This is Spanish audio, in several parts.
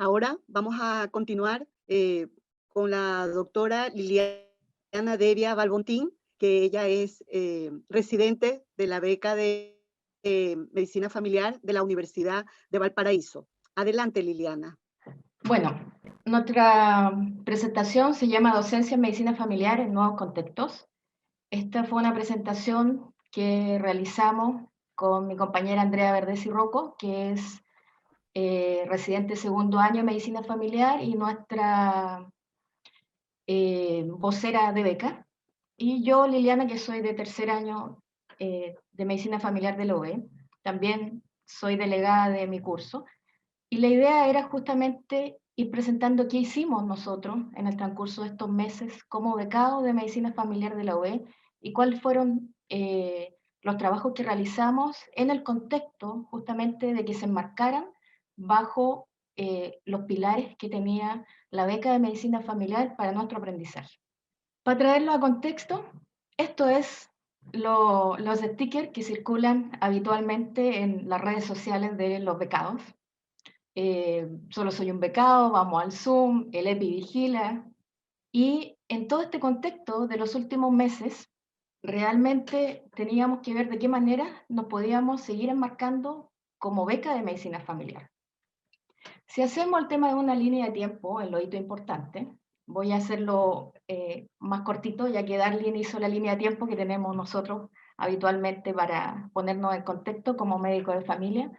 Ahora vamos a continuar con la doctora Liliana Devia Balbontín, que ella es residente de la beca de Medicina Familiar de la Universidad de Valparaíso. Adelante, Liliana. Bueno, nuestra presentación se llama Docencia en Medicina Familiar en Nuevos Contextos. Esta fue una presentación que realizamos con mi compañera Andrea Verdez y Rocco, que es residente segundo año en Medicina Familiar y nuestra vocera de beca. Y yo, Liliana, que soy de tercer año de Medicina Familiar de la UB, también soy delegada de mi curso. Y la idea era justamente ir presentando qué hicimos nosotros en el transcurso de estos meses como becado de Medicina Familiar de la UE y cuáles fueron los trabajos que realizamos en el contexto justamente de que se enmarcaran bajo los pilares que tenía la beca de Medicina Familiar para nuestro aprendizaje. Para traerlo a contexto, esto es los stickers que circulan habitualmente en las redes sociales de los becados. Solo soy un becado, vamos al Zoom, el EPI vigila. Y en todo este contexto de los últimos meses, realmente teníamos que ver de qué manera nos podíamos seguir enmarcando como beca de medicina familiar. Si hacemos el tema de una línea de tiempo, el hito importante, voy a hacerlo más cortito, ya que Darlene hizo la línea de tiempo que tenemos nosotros habitualmente para ponernos en contexto como médicos de familia.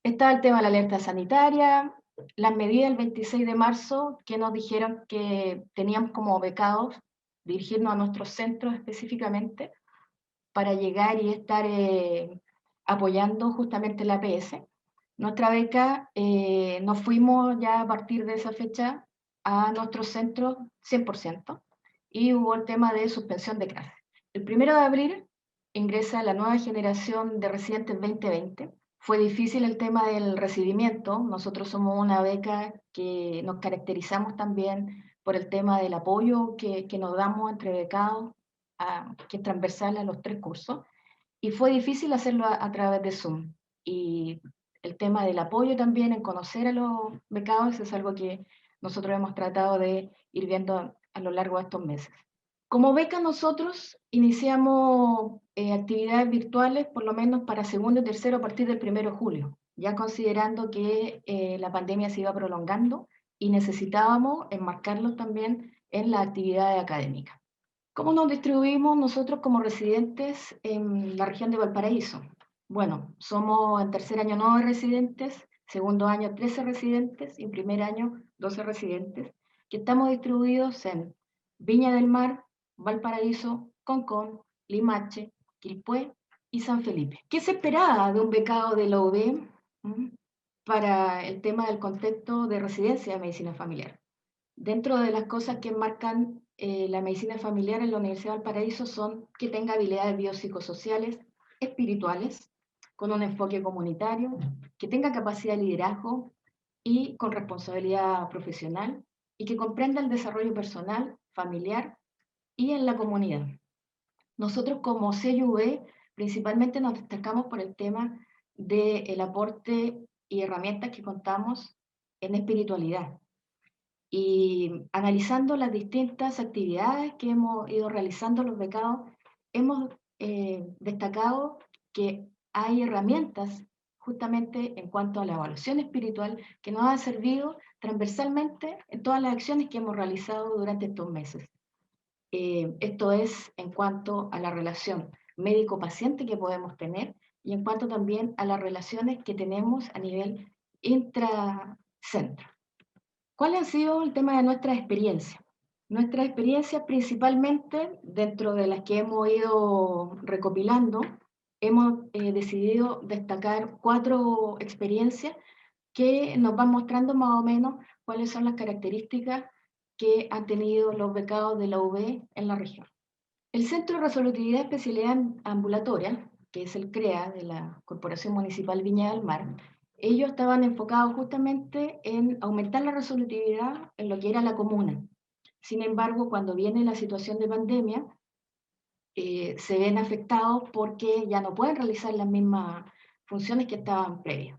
Está el tema de la alerta sanitaria, las medidas del 26 de marzo que nos dijeron que teníamos como becados dirigirnos a nuestros centros específicamente para llegar y estar apoyando justamente la APS. Nuestra beca, nos fuimos ya a partir de esa fecha a nuestros centros 100% y hubo el tema de suspensión de clases. El 1 de abril ingresa la nueva generación de residentes 2020. Fue difícil el tema del recibimiento. Nosotros somos una beca que nos caracterizamos también por el tema del apoyo que nos damos entre becados, que es transversal a los 3 cursos. Y fue difícil hacerlo a través de Zoom. Y el tema del apoyo también en conocer a los becados es algo que nosotros hemos tratado de ir viendo a lo largo de estos meses. Como beca nosotros iniciamos actividades virtuales por lo menos para segundo y tercero a partir del 1 de julio, ya considerando que la pandemia se iba prolongando y necesitábamos enmarcarlos también en las actividades académicas. ¿Cómo nos distribuimos nosotros como residentes en la región de Valparaíso? Bueno, somos en tercer año 9 residentes, segundo año 13 residentes y primer año 12 residentes, que estamos distribuidos en Viña del Mar, Valparaíso, Concón, Limache, Quilpué y San Felipe. ¿Qué se esperaba de un becado de la UB para el tema del contexto de residencia de medicina familiar? Dentro de las cosas que marcan la medicina familiar en la Universidad de Valparaíso son que tenga habilidades biopsicosociales, espirituales, con un enfoque comunitario, que tenga capacidad de liderazgo y con responsabilidad profesional, y que comprenda el desarrollo personal, familiar y en la comunidad. Nosotros como CUV principalmente nos destacamos por el tema del aporte y herramientas que contamos en espiritualidad. Y analizando las distintas actividades que hemos ido realizando los becados, hemos destacado que hay herramientas justamente en cuanto a la evaluación espiritual que nos ha servido transversalmente en todas las acciones que hemos realizado durante estos meses. Esto es en cuanto a la relación médico-paciente que podemos tener y en cuanto también a las relaciones que tenemos a nivel intracentro. ¿Cuál ha sido el tema de nuestra experiencia? Nuestra experiencia principalmente, dentro de las que hemos ido recopilando, hemos decidido destacar 4 experiencias que nos van mostrando más o menos cuáles son las características que han tenido los becados de la UB en la región. El Centro de Resolutividad y Especialidad Ambulatoria, que es el CREA de la Corporación Municipal Viña del Mar, ellos estaban enfocados justamente en aumentar la resolutividad en lo que era la comuna. Sin embargo, cuando viene la situación de pandemia, se ven afectados porque ya no pueden realizar las mismas funciones que estaban previas.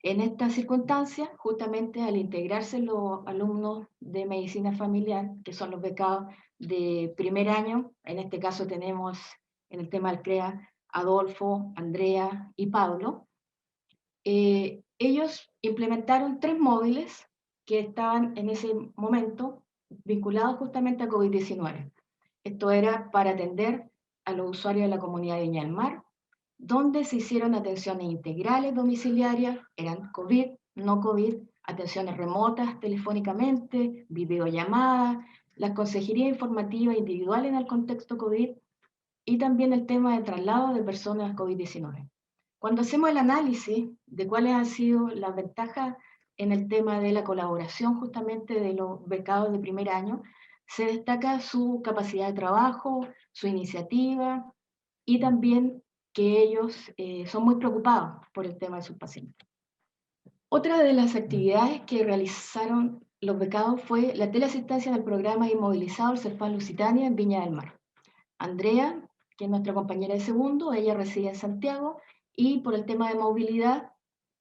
En esta circunstancia, justamente al integrarse los alumnos de medicina familiar, que son los becados de primer año, en este caso tenemos en el tema del CREA Adolfo, Andrea y Pablo, ellos implementaron 3 móviles que estaban en ese momento vinculados justamente a COVID-19. Esto era para atender a los usuarios de la comunidad de Viña del Mar, donde se hicieron atenciones integrales domiciliarias, eran COVID, no COVID, atenciones remotas telefónicamente, videollamadas, la consejería informativa individual en el contexto COVID y también el tema de traslado de personas COVID-19. Cuando hacemos el análisis de cuáles han sido las ventajas en el tema de la colaboración justamente de los becados de primer año, se destaca su capacidad de trabajo, su iniciativa y también que ellos son muy preocupados por el tema de sus pacientes. Otra de las actividades que realizaron los becados fue la teleasistencia en el programa Inmovilizado del CEFAL Lusitania en Viña del Mar. Andrea, que es nuestra compañera de segundo, ella reside en Santiago y por el tema de movilidad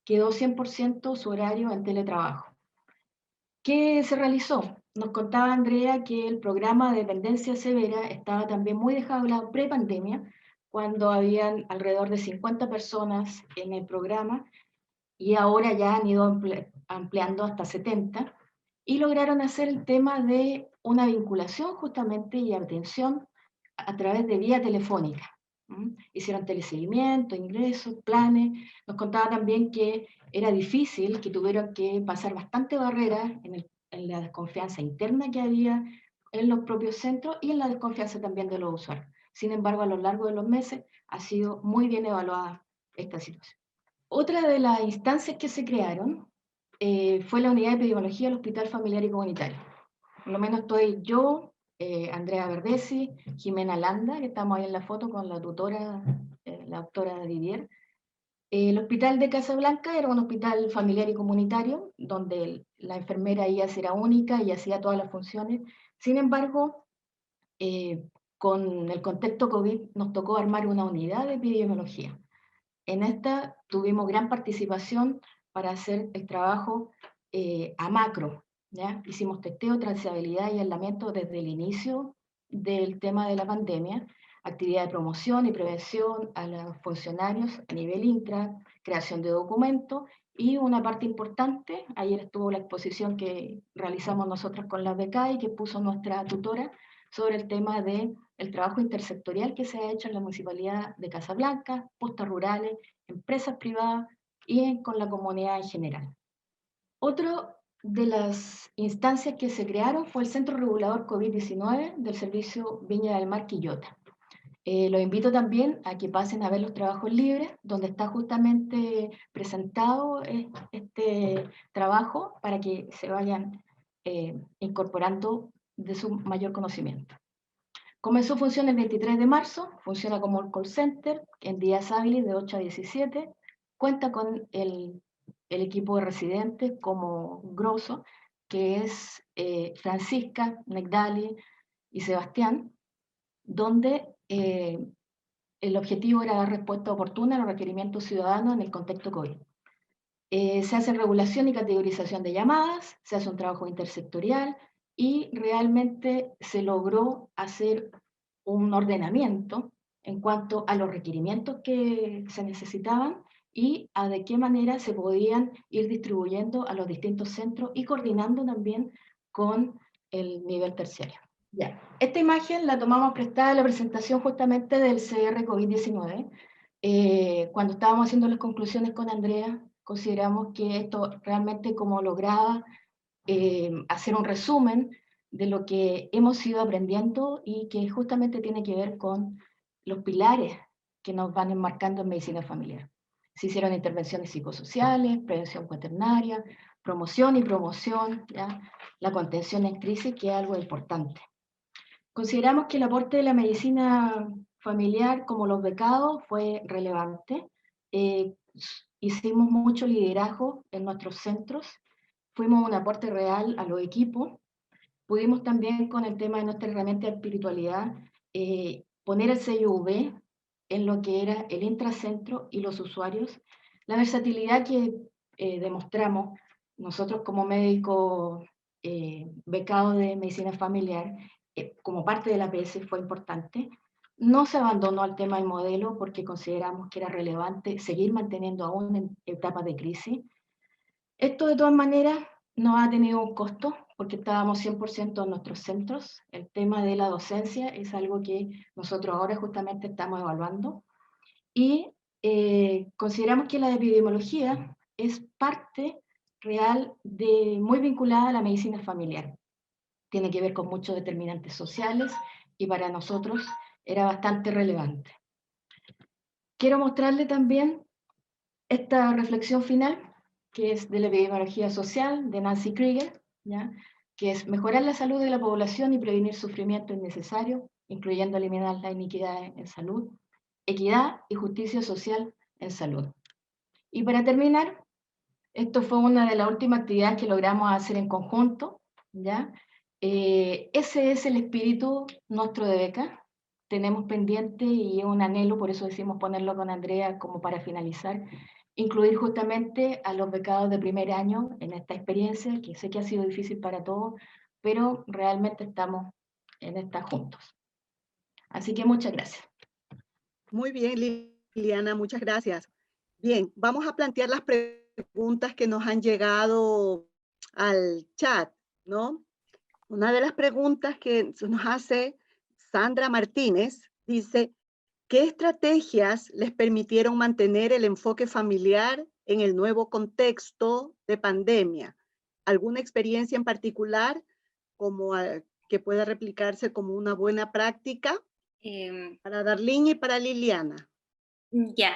quedó 100% su horario en teletrabajo. ¿Qué se realizó? Nos contaba Andrea que el programa de dependencia severa estaba también muy dejado de lado pre-pandemia, cuando habían alrededor de 50 personas en el programa y ahora ya han ido ampliando hasta 70 y lograron hacer el tema de una vinculación justamente y atención a través de vía telefónica. Hicieron teleseguimiento, ingresos, planes. Nos contaba también que era difícil, que tuvieron que pasar bastante barreras en la desconfianza interna que había en los propios centros y en la desconfianza también de los usuarios. Sin embargo, a lo largo de los meses ha sido muy bien evaluada esta situación. Otra de las instancias que se crearon fue la unidad de epidemiología del Hospital Familiar y Comunitario. Por lo menos estoy yo, Andrea Verdesi, Jimena Landa, que estamos ahí en la foto con la tutora, la doctora Didier. El hospital de Casablanca era un hospital familiar y comunitario, donde la enfermera iba a ser única y hacía todas las funciones. Sin embargo, con el contexto COVID nos tocó armar una unidad de epidemiología. En esta tuvimos gran participación para hacer el trabajo a macro. ¿Ya? Hicimos testeo, trazabilidad y aislamiento desde el inicio del tema de la pandemia, actividad de promoción y prevención a los funcionarios a nivel intra, creación de documentos y una parte importante, ayer estuvo la exposición que realizamos nosotros con la BK y que puso nuestra tutora sobre el tema de el trabajo intersectorial que se ha hecho en la Municipalidad de Casablanca, postas rurales, empresas privadas y con la comunidad en general. Otro de las instancias que se crearon fue el Centro Regulador COVID-19 del Servicio Viña del Mar Quillota. Los invito también a que pasen a ver los trabajos libres, donde está justamente presentado este trabajo para que se vayan incorporando de su mayor conocimiento. Comenzó función el 23 de marzo, funciona como un call center en días hábiles de 8 a 17, cuenta con el equipo de residentes como grosso, que es Francisca, Negdali y Sebastián, donde el objetivo era dar respuesta oportuna a los requerimientos ciudadanos en el contexto COVID. Se hace regulación y categorización de llamadas, se hace un trabajo intersectorial y realmente se logró hacer un ordenamiento en cuanto a los requerimientos que se necesitaban y a de qué manera se podían ir distribuyendo a los distintos centros y coordinando también con el nivel terciario. Ya. Esta imagen la tomamos prestada de la presentación justamente del CR COVID-19. Cuando estábamos haciendo las conclusiones con Andrea, consideramos que esto realmente como lograba hacer un resumen de lo que hemos ido aprendiendo y que justamente tiene que ver con los pilares que nos van enmarcando en medicina familiar. Se hicieron intervenciones psicosociales, prevención cuaternaria, promoción y promoción, ¿ya? La contención en crisis, que es algo importante. Consideramos que el aporte de la medicina familiar, como los becados, fue relevante. Hicimos mucho liderazgo en nuestros centros, fuimos un aporte real a los equipos. Pudimos también, con el tema de nuestra herramienta de espiritualidad, poner el sello en lo que era el intracentro y los usuarios. La versatilidad que demostramos, nosotros como médicos becados de medicina familiar, como parte de la APS fue importante, no se abandonó al tema del modelo porque consideramos que era relevante seguir manteniendo aún en etapas de crisis. Esto de todas maneras no ha tenido un costo porque estábamos 100% en nuestros centros. El tema de la docencia es algo que nosotros ahora justamente estamos evaluando y consideramos que la epidemiología es parte real muy vinculada a la medicina familiar. Tiene que ver con muchos determinantes sociales y para nosotros era bastante relevante. Quiero mostrarle también esta reflexión final, que es de la epidemiología social de Nancy Krieger, ¿ya? Que es mejorar la salud de la población y prevenir sufrimiento innecesario, incluyendo eliminar la iniquidad en salud, equidad y justicia social en salud. Y para terminar, esto fue una de las últimas actividades que logramos hacer en conjunto, ¿ya? Ese es el espíritu nuestro de beca. Tenemos pendiente y es un anhelo, por eso decimos ponerlo con Andrea como para finalizar, incluir justamente a los becados de primer año en esta experiencia, que sé que ha sido difícil para todos, pero realmente estamos en esta juntos. Así que muchas gracias. Muy bien, Liliana, muchas gracias. Bien, vamos a plantear las preguntas que nos han llegado al chat, ¿no? Una de las preguntas que nos hace Sandra Martínez dice, ¿qué estrategias les permitieron mantener el enfoque familiar en el nuevo contexto de pandemia? ¿Alguna experiencia en particular como que pueda replicarse como una buena práctica? Para Darlene y para Liliana. Ya.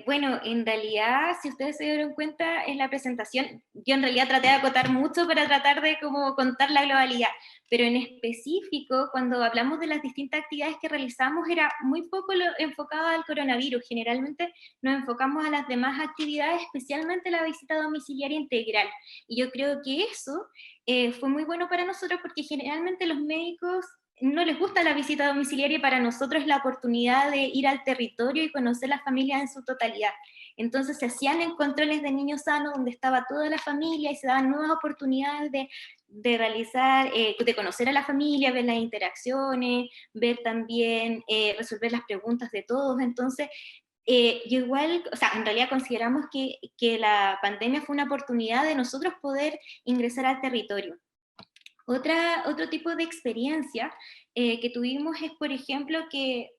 Bueno, en realidad, si ustedes se dieron cuenta en la presentación, yo en realidad traté de acotar mucho para tratar de como contar la globalidad, pero en específico, cuando hablamos de las distintas actividades que realizamos, era muy poco enfocado al coronavirus. Generalmente nos enfocamos a las demás actividades, especialmente la visita domiciliaria integral. Y yo creo que eso fue muy bueno para nosotros porque generalmente los médicos no les gusta la visita domiciliaria y para nosotros es la oportunidad de ir al territorio y conocer las familias en su totalidad. Entonces se hacían controles de niños sanos donde estaba toda la familia y se daban nuevas oportunidades de realizar, de conocer a la familia, ver las interacciones, ver también, resolver las preguntas de todos. Entonces, yo igual, o sea, en realidad consideramos que la pandemia fue una oportunidad de nosotros poder ingresar al territorio. Otro tipo de experiencia que tuvimos es, por ejemplo, que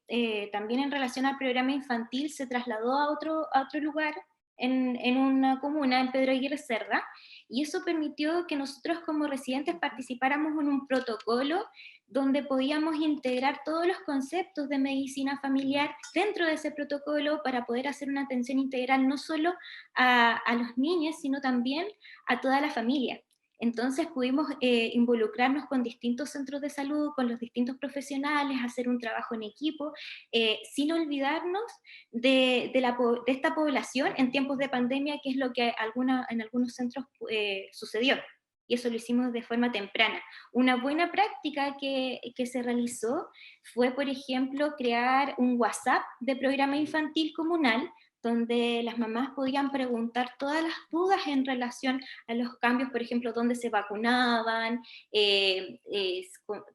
también en relación al programa infantil se trasladó a otro lugar en una comuna, en Pedro Aguirre Cerda, y eso permitió que nosotros como residentes participáramos en un protocolo donde podíamos integrar todos los conceptos de medicina familiar dentro de ese protocolo para poder hacer una atención integral no solo a los niños, sino también a toda la familia. Entonces pudimos involucrarnos con distintos centros de salud, con los distintos profesionales, hacer un trabajo en equipo, sin olvidarnos de esta población en tiempos de pandemia, que es lo que en algunos centros sucedió. Y eso lo hicimos de forma temprana. Una buena práctica que se realizó fue, por ejemplo, crear un WhatsApp de programa infantil comunal, donde las mamás podían preguntar todas las dudas en relación a los cambios, por ejemplo, dónde se vacunaban,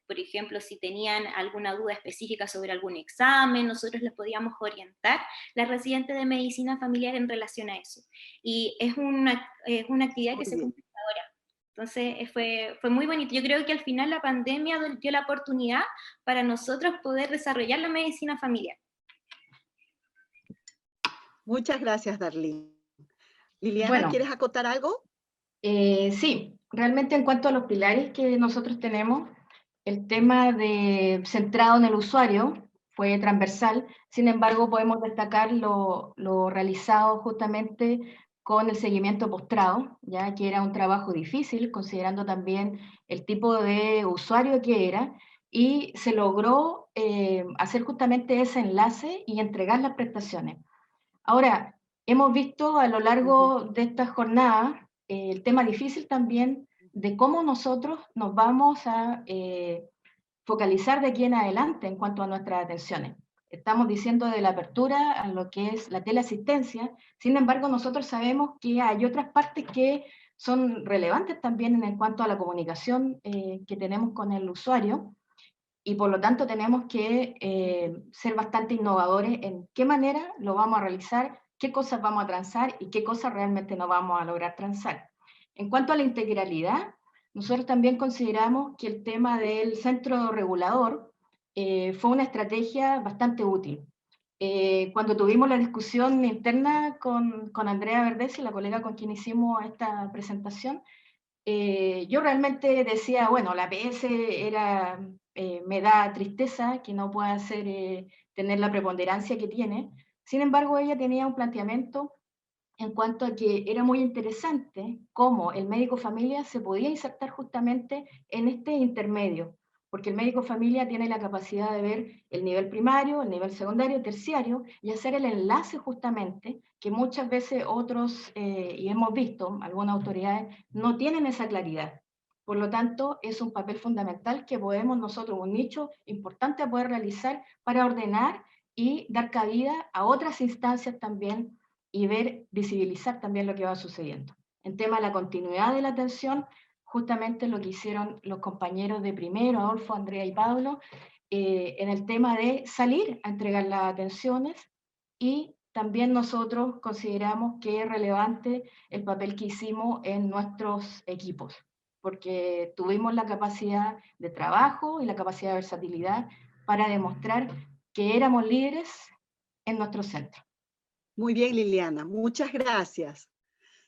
por ejemplo, si tenían alguna duda específica sobre algún examen, nosotros les podíamos orientar, la residente de medicina familiar en relación a eso. Y es una actividad que se cumple ahora. Entonces fue muy bonito. Yo creo que al final la pandemia dio la oportunidad para nosotros poder desarrollar la medicina familiar. Muchas gracias, Darlene. Liliana, Bueno, ¿quieres acotar algo? Sí, realmente en cuanto a los pilares que nosotros tenemos, el tema centrado en el usuario fue transversal, sin embargo podemos destacar lo realizado justamente con el seguimiento postrado, ya que era un trabajo difícil, considerando también el tipo de usuario que era, y se logró hacer justamente ese enlace y entregar las prestaciones. Ahora, hemos visto a lo largo de esta jornada el tema difícil también de cómo nosotros nos vamos a focalizar de aquí en adelante en cuanto a nuestras atenciones. estamos diciendo de la apertura a lo que es la teleasistencia. Sin embargo, nosotros sabemos que hay otras partes que son relevantes también en cuanto a la comunicación que tenemos con el usuario, y por lo tanto tenemos que ser bastante innovadores en qué manera lo vamos a realizar, qué cosas vamos a transar y qué cosas realmente no vamos a lograr transar. En cuanto a la integralidad, nosotros también consideramos que el tema del centro regulador fue una estrategia bastante útil. Cuando tuvimos la discusión interna con Andrea Verdesi, la colega con quien hicimos esta presentación, yo realmente decía, bueno, la APS era, me da tristeza que no pueda tener la preponderancia que tiene. Sin embargo, ella tenía un planteamiento en cuanto a que era muy interesante cómo el médico familia se podía insertar justamente en este intermedio, porque el médico familia tiene la capacidad de ver el nivel primario, el nivel secundario, terciario, y hacer el enlace justamente, que muchas veces otros, y hemos visto, algunas autoridades, no tienen esa claridad. Por lo tanto, es un papel fundamental que podemos nosotros, un nicho importante a poder realizar para ordenar y dar cabida a otras instancias también y ver, visibilizar también lo que va sucediendo. En tema de la continuidad de la atención, justamente lo que hicieron los compañeros de primero, Adolfo, Andrea y Pablo, en el tema de salir a entregar las atenciones, y también nosotros consideramos que es relevante el papel que hicimos en nuestros equipos, porque tuvimos la capacidad de trabajo y la capacidad de versatilidad para demostrar que éramos líderes en nuestro centro. Muy bien, Liliana, muchas gracias.